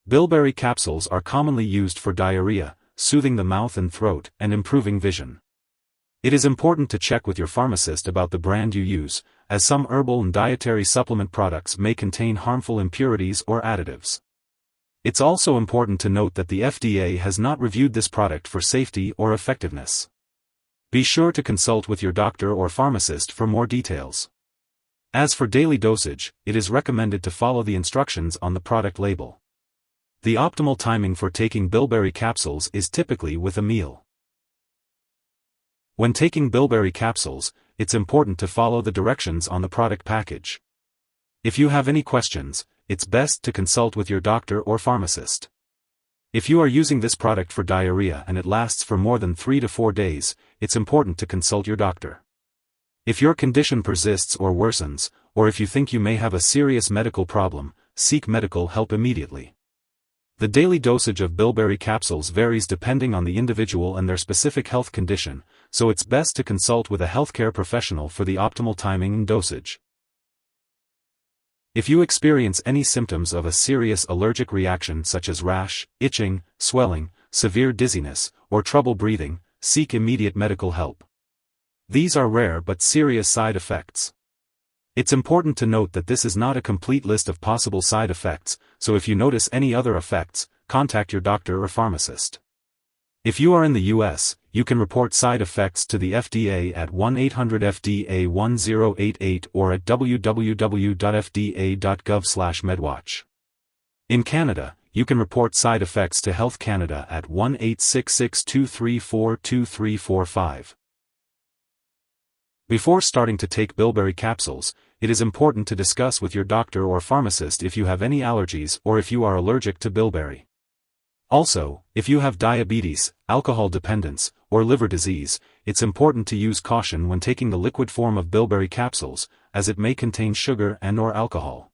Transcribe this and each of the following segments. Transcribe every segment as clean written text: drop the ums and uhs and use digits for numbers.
Bilberry capsules are commonly used for diarrhea, soothing the mouth and throat, and improving vision. It is important to check with your pharmacist about the brand you use, as some herbal and dietary supplement products may contain harmful impurities or additives. It's also important to note that the FDA has not reviewed this product for safety or effectiveness. Be sure to consult with your doctor or pharmacist for more details. As for daily dosage, it is recommended to follow the instructions on the product label. The optimal timing for taking bilberry capsules is typically with a meal. When taking bilberry capsules, it's important to follow the directions on the product package. If you have any questions, it's best to consult with your doctor or pharmacist. If you are using this product for diarrhea and it lasts for more than 3 to 4 days, it's important to consult your doctor. If your condition persists or worsens, or if you think you may have a serious medical problem, seek medical help immediately. The daily dosage of bilberry capsules varies depending on the individual and their specific health condition, so it's best to consult with a healthcare professional for the optimal timing and dosage. If you experience any symptoms of a serious allergic reaction such as rash, itching, swelling, severe dizziness, or trouble breathing, seek immediate medical help. These are rare but serious side effects. It's important to note that this is not a complete list of possible side effects, so if you notice any other effects, contact your doctor or pharmacist. If you are in the US, you can report side effects to the FDA at 1-800-FDA-1088 or at www.fda.gov/medwatch. In Canada, you can report side effects to Health Canada at 1-866-234-2345. Before starting to take bilberry capsules, it is important to discuss with your doctor or pharmacist if you have any allergies or if you are allergic to bilberry. Also, if you have diabetes, alcohol dependence, or liver disease, it's important to use caution when taking the liquid form of bilberry capsules, as it may contain sugar and/or alcohol.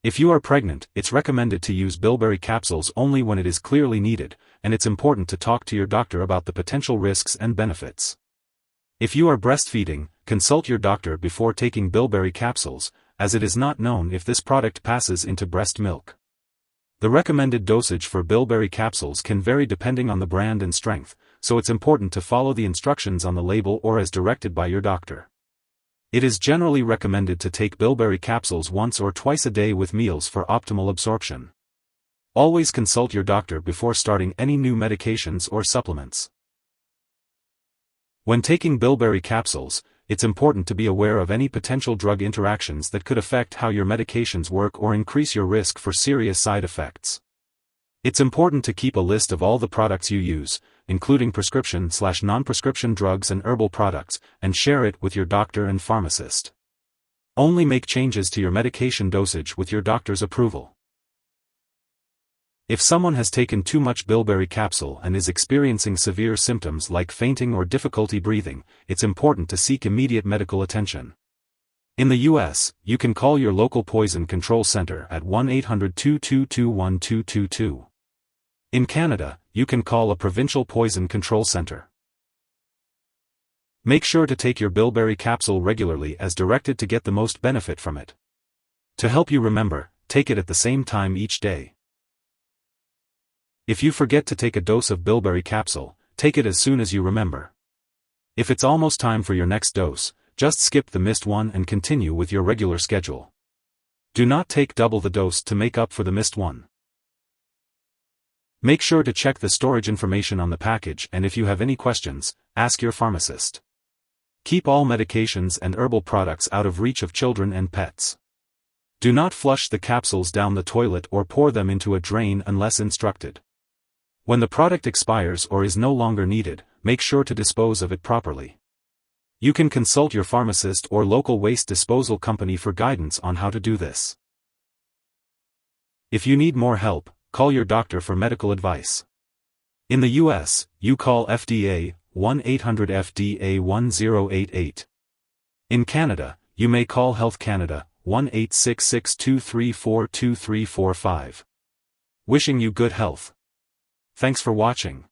If you are pregnant, it's recommended to use bilberry capsules only when it is clearly needed, and it's important to talk to your doctor about the potential risks and benefits. If you are breastfeeding, consult your doctor before taking bilberry capsules, as it is not known if this product passes into breast milk. The recommended dosage for bilberry capsules can vary depending on the brand and strength, so it's important to follow the instructions on the label or as directed by your doctor. It is generally recommended to take bilberry capsules once or twice a day with meals for optimal absorption. Always consult your doctor before starting any new medications or supplements. When taking bilberry capsules, it's important to be aware of any potential drug interactions that could affect how your medications work or increase your risk for serious side effects. It's important to keep a list of all the products you use, including prescription/non-prescription drugs and herbal products, and share it with your doctor and pharmacist. Only make changes to your medication dosage with your doctor's approval. If someone has taken too much bilberry capsule and is experiencing severe symptoms like fainting or difficulty breathing, it's important to seek immediate medical attention. In the US, you can call your local poison control center at 1-800-222-1222. In Canada, you can call a provincial poison control center. Make sure to take your bilberry capsule regularly as directed to get the most benefit from it. To help you remember, take it at the same time each day. If you forget to take a dose of bilberry capsule, take it as soon as you remember. If it's almost time for your next dose, just skip the missed one and continue with your regular schedule. Do not take double the dose to make up for the missed one. Make sure to check the storage information on the package, and if you have any questions, ask your pharmacist. Keep all medications and herbal products out of reach of children and pets. Do not flush the capsules down the toilet or pour them into a drain unless instructed. When the product expires or is no longer needed, make sure to dispose of it properly. You can consult your pharmacist or local waste disposal company for guidance on how to do this. If you need more help, call your doctor for medical advice. In the US, you call FDA 1-800-FDA-1088. In Canada, you may call Health Canada 1-866-234-2345. Wishing you good health. Thanks for watching.